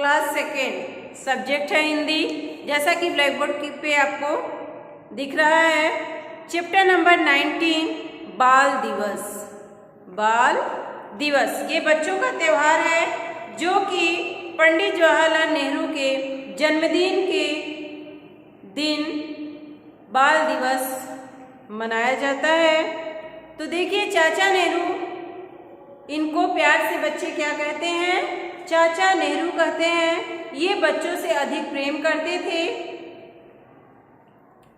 Class second, subject है हिंदी। जैसा कि ब्लैक बोर्ड पे आपको दिख रहा है, चैप्टर नंबर 19 बाल दिवस। बाल दिवस ये बच्चों का त्यौहार है जो कि पंडित जवाहरलाल नेहरू के जन्मदिन के दिन बाल दिवस मनाया जाता है। तो देखिए, चाचा नेहरू, इनको प्यार से बच्चे क्या कहते हैं? चाचा नेहरू कहते हैं। ये बच्चों से अधिक प्रेम करते थे।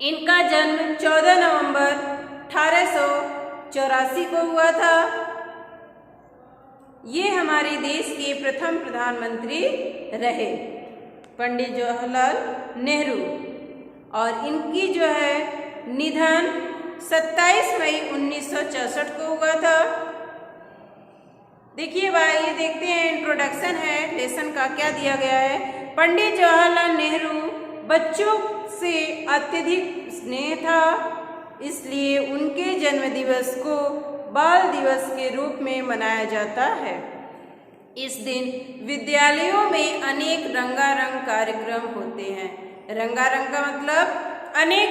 इनका जन्म 14 नवंबर 1884 को हुआ था। ये हमारे देश के प्रथम प्रधानमंत्री रहे, पंडित जवाहरलाल नेहरू। और इनकी जो है निधन 27 मई 1964 को हुआ था। देखिए भाई, ये देखते हैं, इंट्रोडक्शन है लेसन का, क्या दिया गया है। पंडित जवाहरलाल नेहरू बच्चों से अत्यधिक स्नेह था, इसलिए उनके जन्मदिवस को बाल दिवस के रूप में मनाया जाता है। इस दिन विद्यालयों में अनेक रंगारंग कार्यक्रम होते हैं। रंगारंग का मतलब अनेक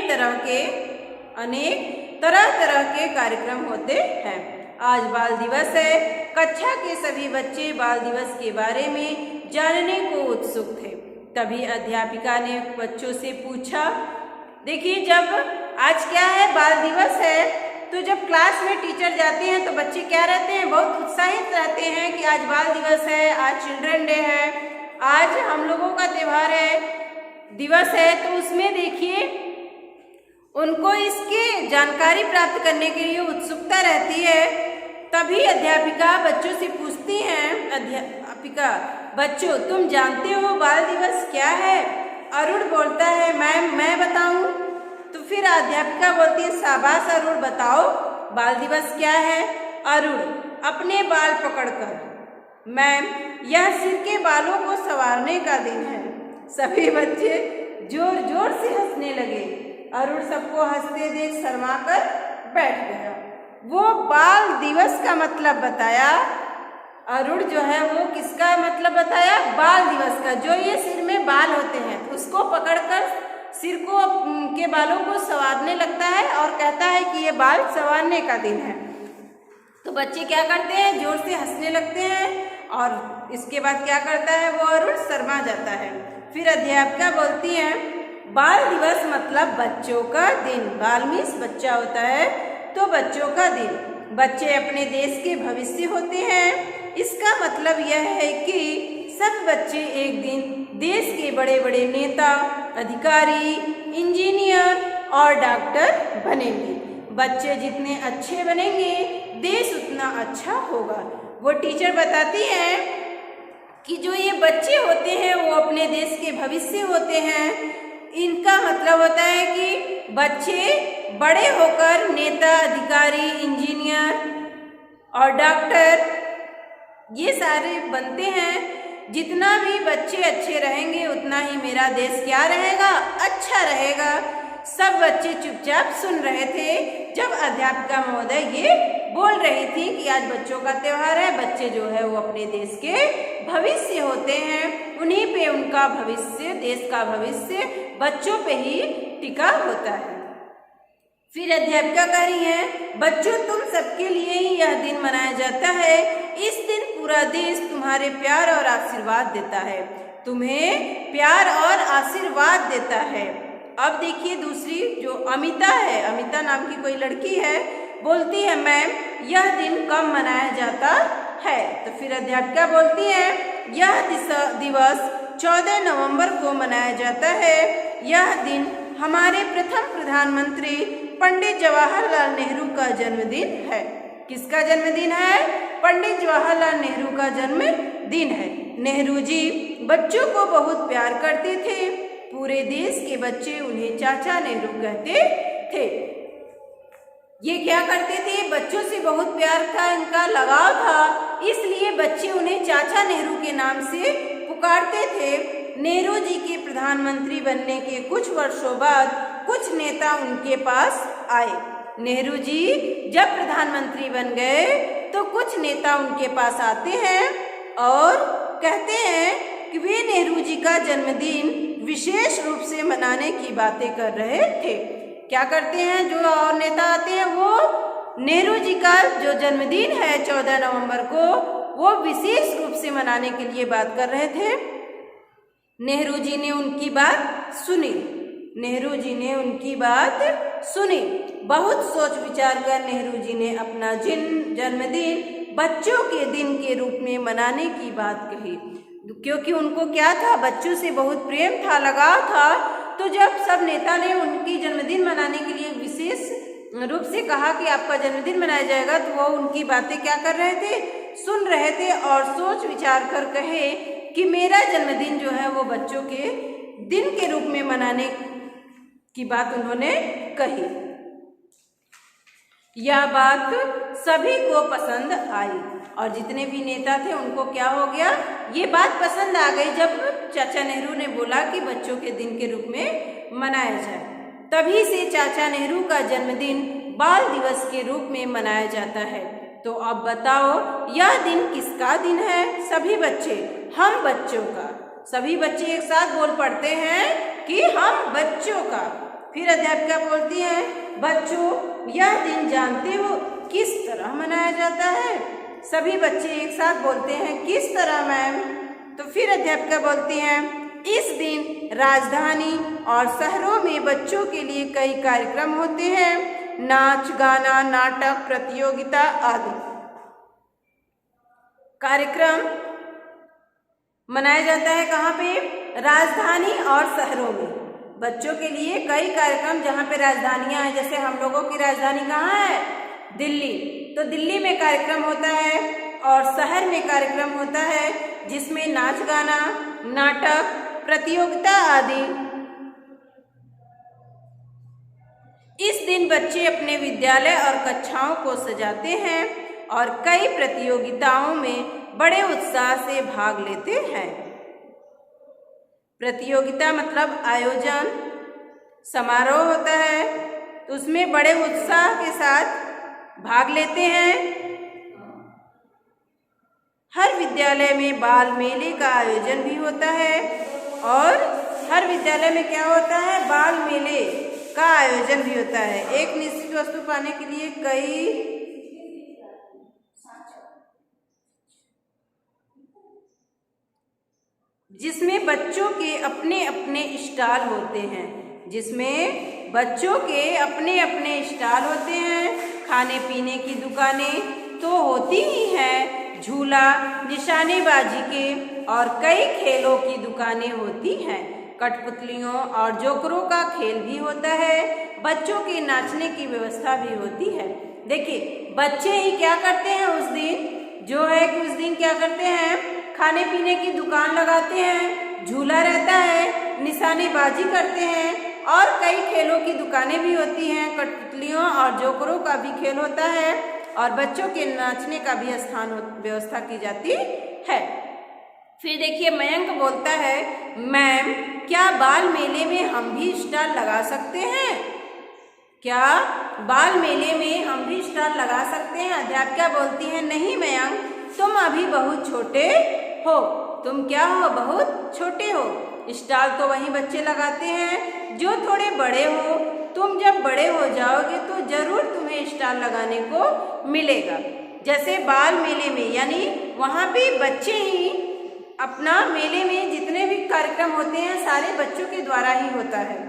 तरह के कार्यक्रम होते हैं। आज बाल दिवस है। कक्षा के सभी बच्चे बाल दिवस के बारे में जानने को उत्सुक थे। तभी अध्यापिका ने बच्चों से पूछा, देखिए, जब आज क्या है, बाल दिवस है, तो जब क्लास में टीचर जाते हैं तो बच्चे क्या रहते हैं? बहुत उत्साहित रहते हैं कि आज बाल दिवस है, आज चिल्ड्रन डे है, आज हम लोगों का त्यौहार है, दिवस है। तो उसमें देखिए, उनको इसकी जानकारी प्राप्त करने के लिए उत्सुकता रहती है। तभी अध्यापिका बच्चों से पूछती हैं, अध्यापिका, बच्चों तुम जानते हो बाल दिवस क्या है? अरुण बोलता है, मैम मैं बताऊं? तो फिर अध्यापिका बोलती है, शाबाश अरुण, बताओ बाल दिवस क्या है? अरुण अपने बाल पकड़कर, मैम यह सिर के बालों को संवारने का दिन है। सभी बच्चे जोर जोर से हंसने लगे। अरुण सबको हंसते देख शर्मा कर बैठ गया। वो बाल दिवस का मतलब बताया। अरुण जो है वो किसका मतलब बताया? बाल दिवस का। जो ये सिर में बाल होते हैं उसको पकड़कर सिर को के बालों को संवारने लगता है और कहता है कि ये बाल संवारने का दिन है। तो बच्चे क्या करते हैं? जोर से हंसने लगते हैं। और इसके बाद क्या करता है वो अरुण? शर्मा जाता है। फिर अध्यापिका बोलती है, बाल दिवस मतलब बच्चों का दिन। बाल मीन्स बच्चा होता है, तो बच्चों का दिन। बच्चे अपने देश के भविष्य होते हैं। इसका मतलब यह है कि सब बच्चे एक दिन देश के बड़े बड़े नेता, अधिकारी, इंजीनियर और डॉक्टर बनेंगे। बच्चे जितने अच्छे बनेंगे, देश उतना अच्छा होगा। वो टीचर बताती हैं कि जो ये बच्चे होते हैं वो अपने देश के भविष्य होते हैं। इनका मतलब होता है कि बच्चे बड़े होकर नेता, अधिकारी, इंजीनियर और डॉक्टर ये सारे बनते हैं। जितना भी बच्चे अच्छे रहेंगे उतना ही मेरा देश क्या रहेगा? अच्छा रहेगा। सब बच्चे चुपचाप सुन रहे थे जब अध्यापिका महोदय ये बोल रही थी कि आज बच्चों का त्यौहार है। बच्चे जो है वो अपने देश के भविष्य होते हैं। उन्हीं पे उनका भविष्य, देश का भविष्य बच्चों पे ही टिका होता है। फिर अध्यापिका कह रही है, बच्चों तुम सबके लिए ही यह दिन मनाया जाता है। इस दिन पूरा देश तुम्हारे प्यार और आशीर्वाद देता है, तुम्हें प्यार और आशीर्वाद देता है। अब देखिए दूसरी जो अमिता है, अमिता नाम की कोई लड़की है, बोलती है, मैम यह दिन कब मनाया जाता है? तो फिर अध्यापिका बोलती है, यह दिवस 14 नवंबर को मनाया जाता है। यह दिन हमारे प्रथम प्रधानमंत्री पंडित जवाहरलाल नेहरू का जन्मदिन है। किसका जन्मदिन है? पंडित जवाहरलाल नेहरू का जन्मदिन है। नेहरू जी बच्चों को बहुत प्यार करते थे। पूरे देश के बच्चे उन्हें चाचा नेहरू कहते थे। ये क्या करते थे? बच्चों से बहुत प्यार था, इनका लगाव था, इसलिए बच्चे उन्हें चाचा नेहरू के नाम से पुकारते थे। नेहरू जी के प्रधानमंत्री बनने के कुछ वर्षों बाद कुछ नेता उनके पास आए। नेहरू जी जब प्रधानमंत्री बन गए तो कुछ नेता उनके पास आते हैं और कहते हैं कि वे नेहरू जी का जन्मदिन विशेष रूप से मनाने की बातें कर रहे थे। क्या करते हैं जो और नेता आते हैं, वो नेहरू जी का जो जन्मदिन है 14 नवंबर को, वो विशेष रूप से मनाने के लिए बात कर रहे थे। नेहरू जी ने उनकी बात सुनी। नेहरू जी ने उनकी बात सुनी। बहुत सोच विचार कर नेहरू जी ने अपना जन्मदिन बच्चों के दिन के रूप में मनाने की बात कही, क्योंकि उनको क्या था, बच्चों से बहुत प्रेम था, लगाव था। तो जब सब नेता ने उनकी जन्मदिन मनाने के लिए विशेष रूप से कहा कि आपका जन्मदिन मनाया जाएगा, तो वो उनकी बातें क्या कर रहे थे, सुन रहे थे और सोच विचार कर कहे कि मेरा जन्मदिन जो है वो बच्चों के दिन के रूप में मनाने की बात उन्होंने कही। यह बात सभी को पसंद आई और जितने भी नेता थे उनको क्या हो गया, ये बात पसंद आ गई जब चाचा नेहरू ने बोला कि बच्चों के दिन के रूप में मनाया जाए। तभी से चाचा नेहरू का जन्मदिन बाल दिवस के रूप में मनाया जाता है। तो अब बताओ यह दिन किसका दिन है? सभी बच्चे, हम बच्चों का। सभी बच्चे एक साथ बोल पड़ते हैं कि हम बच्चों का। फिर अध्यापिका बोलती है, बच्चों यह दिन जानते हो किस तरह मनाया जाता है? सभी बच्चे एक साथ बोलते हैं, किस तरह मैम? तो फिर अध्यापिका बोलती हैं, इस दिन राजधानी और शहरों में बच्चों के लिए कई कार्यक्रम होते हैं, नाच गाना, नाटक, प्रतियोगिता आदि कार्यक्रम मनाया जाता है। कहाँ पे? राजधानी और शहरों में बच्चों के लिए कई कार्यक्रम, जहाँ पे राजधानियाँ हैं, जैसे हम लोगों की राजधानी कहाँ है? दिल्ली। तो दिल्ली में कार्यक्रम होता है और शहर में कार्यक्रम होता है, जिसमें नाच गाना, नाटक, प्रतियोगिता आदि। इस दिन बच्चे अपने विद्यालय और कक्षाओं को सजाते हैं और कई प्रतियोगिताओं में बड़े उत्साह से भाग लेते हैं। प्रतियोगिता मतलब आयोजन, समारोह होता है, तो उसमें बड़े उत्साह के साथ भाग लेते हैं। हर विद्यालय में बाल मेले का आयोजन भी होता है और हर विद्यालय में क्या होता है? बाल मेले का आयोजन भी होता है। एक निश्चित वस्तु पाने के लिए कई जिसमें बच्चों के अपने अपने स्टॉल होते हैं, जिसमें बच्चों के अपने अपने स्टॉल होते हैं। खाने पीने की दुकानें तो होती ही हैं, झूला, निशानेबाजी के और कई खेलों की दुकानें होती हैं। कठपुतलियों और जोकरों का खेल भी होता है। बच्चों के नाचने की व्यवस्था भी होती है। देखिए बच्चे ही क्या करते हैं उस दिन, जो है कि उस दिन क्या करते हैं, खाने पीने की दुकान लगाते हैं, झूला रहता है, निशानेबाजी करते हैं और कई खेलों की दुकानें भी होती हैं। कठपुतलियों और जोकरों का भी खेल होता है और बच्चों के नाचने का भी स्थान व्यवस्था की जाती है। फिर देखिए मयंक बोलता है, मैम क्या बाल मेले में हम भी स्टॉल लगा सकते हैं? क्या बाल मेले में हम भी स्टॉल लगा सकते हैं? अध्यापिका बोलती है, नहीं मयंक, तुम अभी बहुत छोटे हो। तुम क्या हो? बहुत छोटे हो। स्टॉल तो वही बच्चे लगाते हैं जो थोड़े बड़े हो। तुम जब बड़े हो जाओगे तो जरूर तुम्हें स्टॉल लगाने को मिलेगा। जैसे बाल मेले में, यानी वहाँ पे बच्चे ही अपना मेले में जितने भी कार्यक्रम होते हैं सारे बच्चों के द्वारा ही होता है।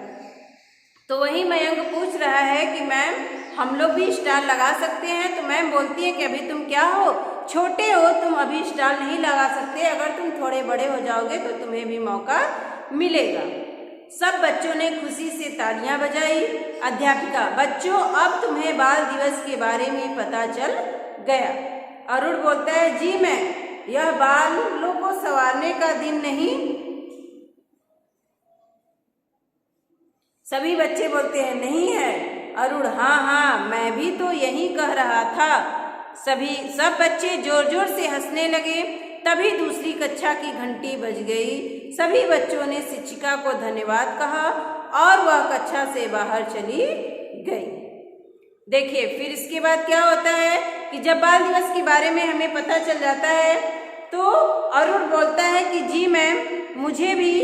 तो वही मयंक पूछ रहा है कि मैम हम लोग भी स्टॉल लगा सकते हैं? तो मैम बोलती है कि अभी तुम क्या हो, छोटे हो, तुम अभी स्टॉल नहीं लगा सकते। अगर तुम थोड़े बड़े हो जाओगे तो तुम्हें भी मौका मिलेगा। सब बच्चों ने खुशी से तालियां बजाई। अध्यापिका, बच्चों अब तुम्हें बाल दिवस के बारे में पता चल गया। अरुण बोलता है, जी मैम, यह बालों को संवारने का दिन नहीं। सभी बच्चे बोलते हैं, नहीं है। अरुण, हाँ हाँ, मैं भी तो यही कह रहा था। सब बच्चे जोर जोर से हंसने लगे। तभी दूसरी कक्षा की घंटी बज गई। सभी बच्चों ने शिक्षिका को धन्यवाद कहा और वह कक्षा से बाहर चली गई। देखिए फिर इसके बाद क्या होता है कि जब बाल दिवस के बारे में हमें पता चल जाता है तो अरुण बोलता है कि जी मैम, मुझे भी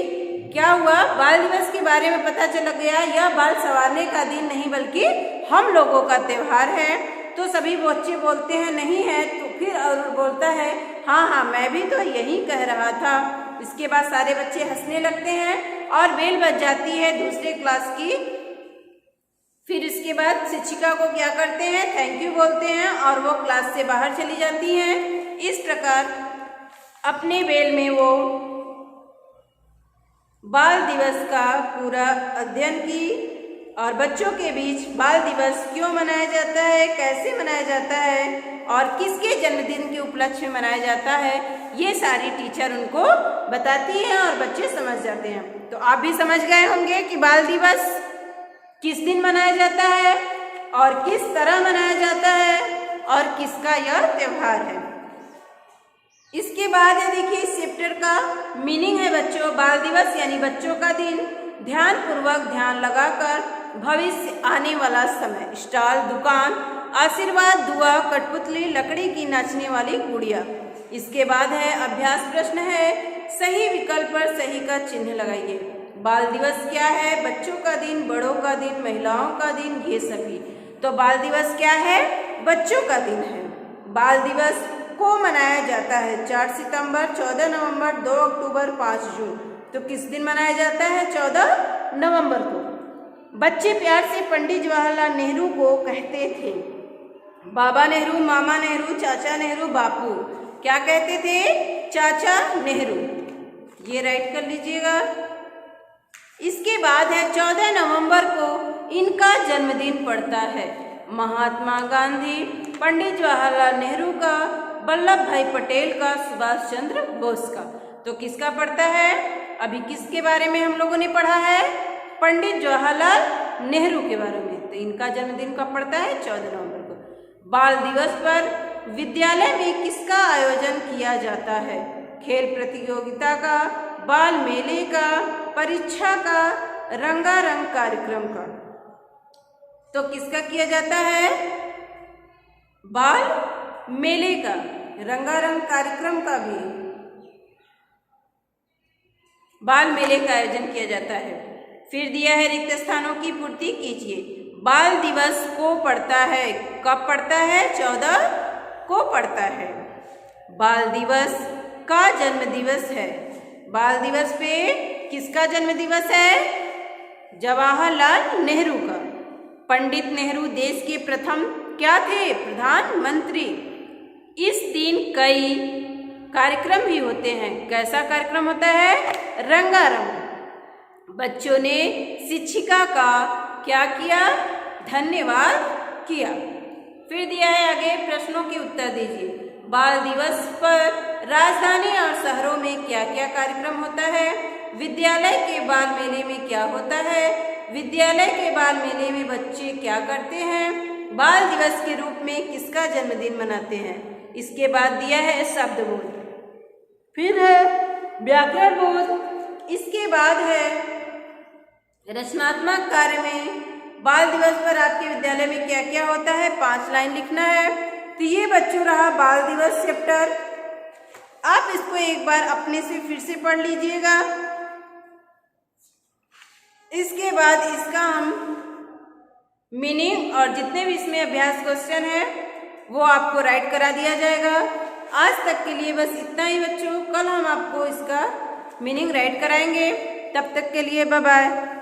क्या हुआ, बाल दिवस के बारे में पता चल गया। यह बाल संवारने का दिन नहीं बल्कि हम लोगों का त्यौहार है। तो सभी बच्चे बोलते हैं नहीं है, तो फिर और बोलता है हाँ मैं भी तो यही कह रहा था। इसके बाद सारे बच्चे हंसने लगते हैं और बेल बज जाती है दूसरे क्लास की। फिर इसके बाद शिक्षिका को क्या करते हैं, थैंक यू बोलते हैं और वो क्लास से बाहर चली जाती हैं। इस प्रकार अपने बेल में वो बाल दिवस का पूरा अध्ययन की और बच्चों के बीच बाल दिवस क्यों मनाया जाता है, कैसे मनाया जाता है और किसके जन्मदिन के उपलक्ष्य में मनाया जाता है, ये सारी टीचर उनको बताती हैं और बच्चे समझ जाते हैं। तो आप भी समझ गए होंगे कि बाल दिवस किस दिन मनाया जाता है और किस तरह मनाया जाता है और किसका यह त्यौहार है। इसके बाद है देखिए इस चैप्टर का मीनिंग है बच्चों, बाल दिवस यानी बच्चों का दिन। ध्यान पूर्वक ध्यान लगाकर भविष्य आने वाला समय, स्टॉल दुकान, आशीर्वाद दुआ, कठपुतली, लकड़ी की नाचने वाली गुड़िया। इसके बाद है अभ्यास प्रश्न है, सही विकल्प पर सही का चिन्ह लगाइए। बाल दिवस क्या है, बच्चों का दिन, बड़ों का दिन, महिलाओं का दिन, ये सभी। तो बाल दिवस क्या है, बच्चों का दिन है। बाल दिवस को मनाया जाता है 4 सितंबर, 14 नवंबर, 2 अक्टूबर, 5 जून। तो किस दिन मनाया जाता है, 14 नवंबर को। बच्चे प्यार से पंडित जवाहरलाल नेहरू को कहते थे, बाबा नेहरू, मामा नेहरू, चाचा नेहरू, बापू। क्या कहते थे, चाचा नेहरू। ये राइट कर लीजिएगा। इसके बाद है 14 नवंबर को इनका जन्मदिन पड़ता है। महात्मा गांधी, पंडित जवाहरलाल नेहरू का, वल्लभ भाई पटेल का, सुभाष चंद्र बोस का। तो किसका पड़ता है, अभी किसके बारे में हम लोगों ने पढ़ा है, पंडित जवाहरलाल नेहरू के बारे में। तो इनका जन्मदिन कब पड़ता है, 14 नवंबर को। बाल दिवस पर विद्यालय में किसका आयोजन किया जाता है, खेल प्रतियोगिता का, बाल मेले का, परीक्षा का, रंगारंग कार्यक्रम का। तो किसका किया जाता है, बाल मेले का, रंगारंग कार्यक्रम का भी बाल मेले का आयोजन किया जाता है। फिर दिया है रिक्त स्थानों की पूर्ति कीजिए। बाल दिवस को पड़ता है, कब पड़ता है, 14 को पड़ता है। बाल दिवस का जन्म दिवस है। बाल दिवस पे किसका जन्म दिवस है, जवाहरलाल नेहरू का। पंडित नेहरू देश के प्रथम क्या थे, प्रधानमंत्री। इस दिन कई कार्यक्रम भी होते हैं। कैसा कार्यक्रम होता है, रंगारंग। बच्चों ने शिक्षिका का क्या किया, धन्यवाद किया। फिर दिया है आगे, प्रश्नों के उत्तर दीजिए। बाल दिवस पर राजधानी और शहरों में क्या क्या कार्यक्रम होता है, विद्यालय के बाल मेले में क्या होता है, विद्यालय के बाल मेले में बच्चे क्या करते हैं, बाल दिवस के रूप में किसका जन्मदिन मनाते हैं। इसके बाद दिया है शब्द बोध, फिर है व्याकरण बोध। इसके बाद है रचनात्मक कार्य में बाल दिवस पर आपके विद्यालय में क्या क्या होता है, 5 लाइन लिखना है। तो ये बच्चों रहा बाल दिवस चैप्टर। आप इसको एक बार अपने से फिर से पढ़ लीजिएगा। इसके बाद इसका हम मीनिंग और जितने भी इसमें अभ्यास क्वेश्चन है वो आपको राइट करा दिया जाएगा। आज तक के लिए बस इतना ही बच्चों, कल हम आपको इसका मीनिंग राइट कराएंगे। तब तक के लिए बाय बाय।